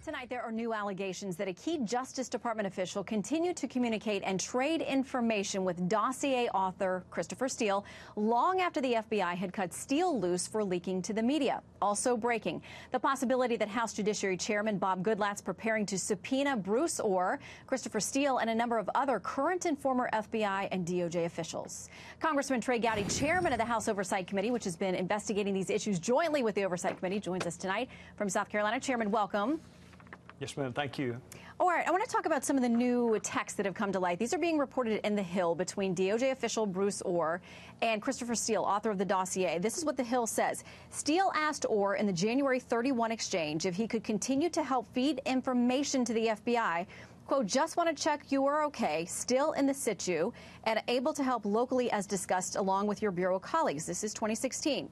Tonight, there are new allegations that a key Justice Department official continued to communicate and trade information with dossier author Christopher Steele long after the FBI had cut Steele loose for leaking to the media. Also breaking, the possibility that House Judiciary Chairman Bob Goodlatte's preparing to subpoena Bruce Ohr, Christopher Steele, and a number of other current and former FBI and DOJ officials. Congressman Trey Gowdy, chairman of the House Oversight Committee, which has been investigating these issues jointly with the Oversight Committee, joins us tonight from South Carolina. Chairman, welcome. Yes, ma'am. Thank you. All right. I want to talk about some of the new texts that have come to light. These are being reported in The Hill between DOJ official Bruce Ohr and Christopher Steele, author of the dossier. This is what The Hill says. Steele asked Ohr in the January 31 exchange if he could continue to help feed information to the FBI. Quote, just want to check you are okay, still in the situ, and able to help locally as discussed along with your Bureau colleagues. This is 2016.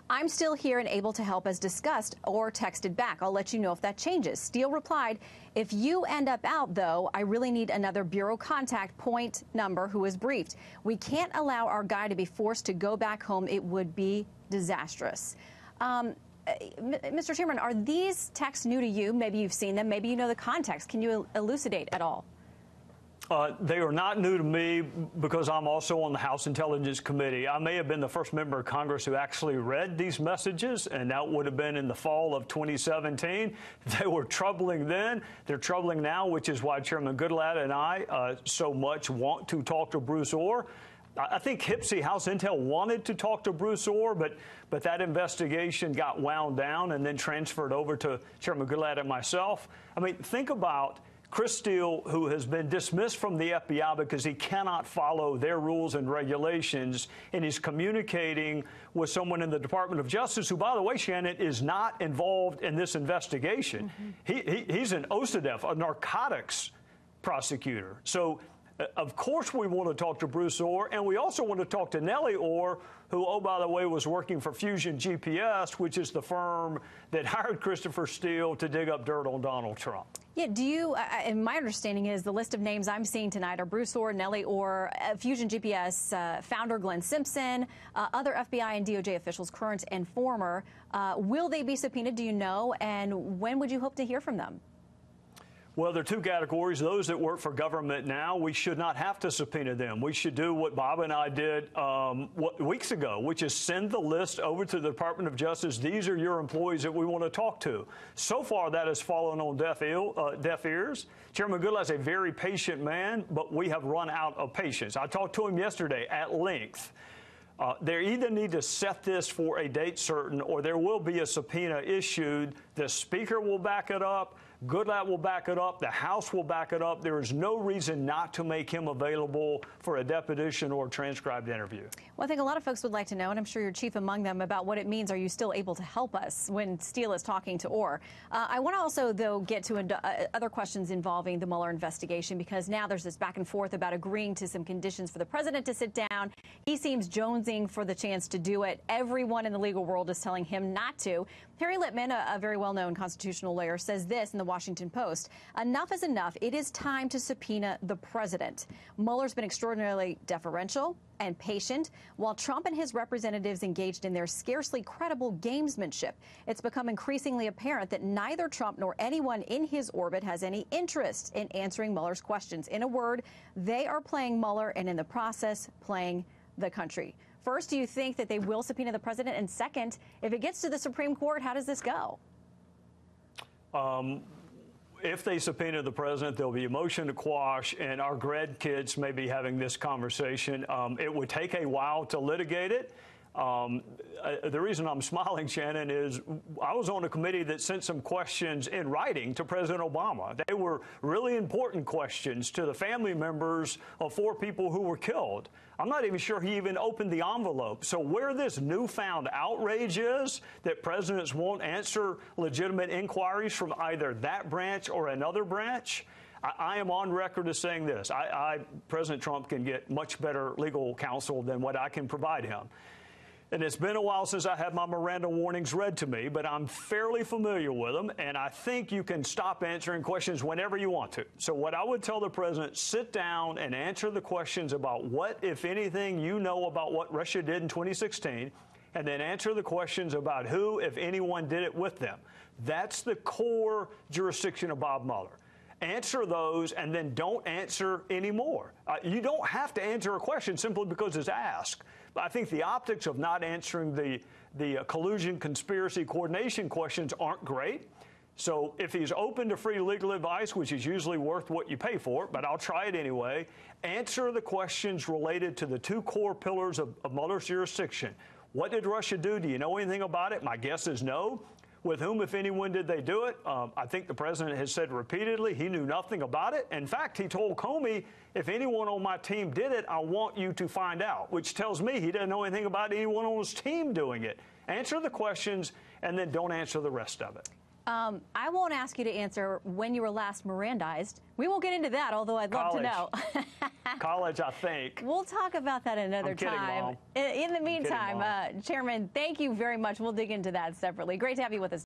I'm still here and able to help as discussed, or texted back. I'll let you know if that changes. Steele replied, if you end up out, though, I really need another Bureau contact point number who is briefed. We can't allow our guy to be forced to go back home. It would be disastrous. Mr. Chairman, are these texts new to you? Maybe you've seen them. Maybe you know the context. Can you elucidate at all? They are not new to me because I'm also on the House Intelligence Committee. I may have been the first member of Congress who actually read these messages, and that would have been in the fall of 2017. They were troubling then. They're troubling now, which is why Chairman Goodlatte and I so much want to talk to Bruce Ohr. I think HIPSI, House Intel, wanted to talk to Bruce Ohr, but that investigation got wound down and then transferred over to Chairman Goodlatte and myself. I mean, think about Chris Steele, who has been dismissed from the FBI because he cannot follow their rules and regulations, and he's communicating with someone in the Department of Justice who, by the way, Shannon, is not involved in this investigation. He's an OCDETF, a narcotics prosecutor. So of course we want to talk to Bruce Ohr, and we also want to talk to Nellie Ohr, who, oh, by the way, was working for Fusion GPS, which is the firm that hired Christopher Steele to dig up dirt on Donald Trump. Yeah, do you, and my understanding is the list of names I'm seeing tonight are Bruce Ohr, Nellie Ohr, Fusion GPS founder Glenn Simpson, other FBI and DOJ officials, current and former. Will they be subpoenaed, do you know, and when would you hope to hear from them? Well, there are two categories. Those that work for government now, we should not have to subpoena them. We should do what Bob and I did weeks ago, which is send the list over to the Department of Justice. These are your employees that we want to talk to. So far, that has fallen on deaf ears. Chairman Goodlatte is a very patient man, but we have run out of patience. I talked to him yesterday at length. They either need to set this for a date certain or there will be a subpoena issued. The Speaker will back it up. Goodlatte will back it up. The House will back it up. There is no reason not to make him available for a deposition or a transcribed interview. Well, I think a lot of folks would like to know, and I'm sure you're chief among them, about what it means. Are you still able to help us when Steele is talking to Ohr? I want to also, though, get to other questions involving the Mueller investigation, because now there's this back and forth about agreeing to some conditions for the president to sit down. He seems jonesing for the chance to do it. Everyone in the legal world is telling him not to. Harry Litman, a very well-known constitutional lawyer, says this in the Washington Post: enough is enough. It is time to subpoena the president. Mueller's been extraordinarily deferential and patient, while Trump and his representatives engaged in their scarcely credible gamesmanship. It's become increasingly apparent that neither Trump nor anyone in his orbit has any interest in answering Mueller's questions. In a word, they are playing Mueller and in the process playing the country. First, do you think that they will subpoena the president? And second, if it gets to the Supreme Court, how does this go? If they subpoena the president, there'll be a motion to quash, and our grandkids may be having this conversation. It would take a while to litigate it. The reason I'm smiling, Shannon, is I was on a committee that sent some questions in writing to President Obama. They were really important questions to the family members of 4 people who were killed. I'm not even sure he even opened the envelope. So where this newfound outrage is that presidents won't answer legitimate inquiries from either that branch or another branch, I am on record as saying this. President Trump can get much better legal counsel than what I can provide him. And it's been a while since I had my Miranda warnings read to me, but I'm fairly familiar with them, and I think you can stop answering questions whenever you want to. So what I would tell the president, sit down and answer the questions about what, if anything, you know about what Russia did in 2016. and then answer the questions about who, if anyone, did it with them. That's the core jurisdiction of Bob Mueller. Answer those, and then don't answer anymore. You don't have to answer a question simply because it's asked. But I think the optics of not answering the collusion, conspiracy, coordination questions aren't great. So if he's open to free legal advice, which is usually worth what you pay for, but I'll try it anyway, answer the questions related to the two core pillars of Mueller's jurisdiction. What did Russia do? Do you know anything about it? My guess is no. With whom, if anyone, did they do it? I think the president has said repeatedly he knew nothing about it. In fact, he told Comey, if anyone on my team did it, I want you to find out, which tells me he doesn't know anything about anyone on his team doing it. Answer the questions, and then don't answer the rest of it. I won't ask you to answer when you were last Mirandized. We won't get into that, although I'd love to know. College, I think. We'll talk about that another time. Mom. In the meantime, Chairman, thank you very much. We'll dig into that separately. Great to have you with us.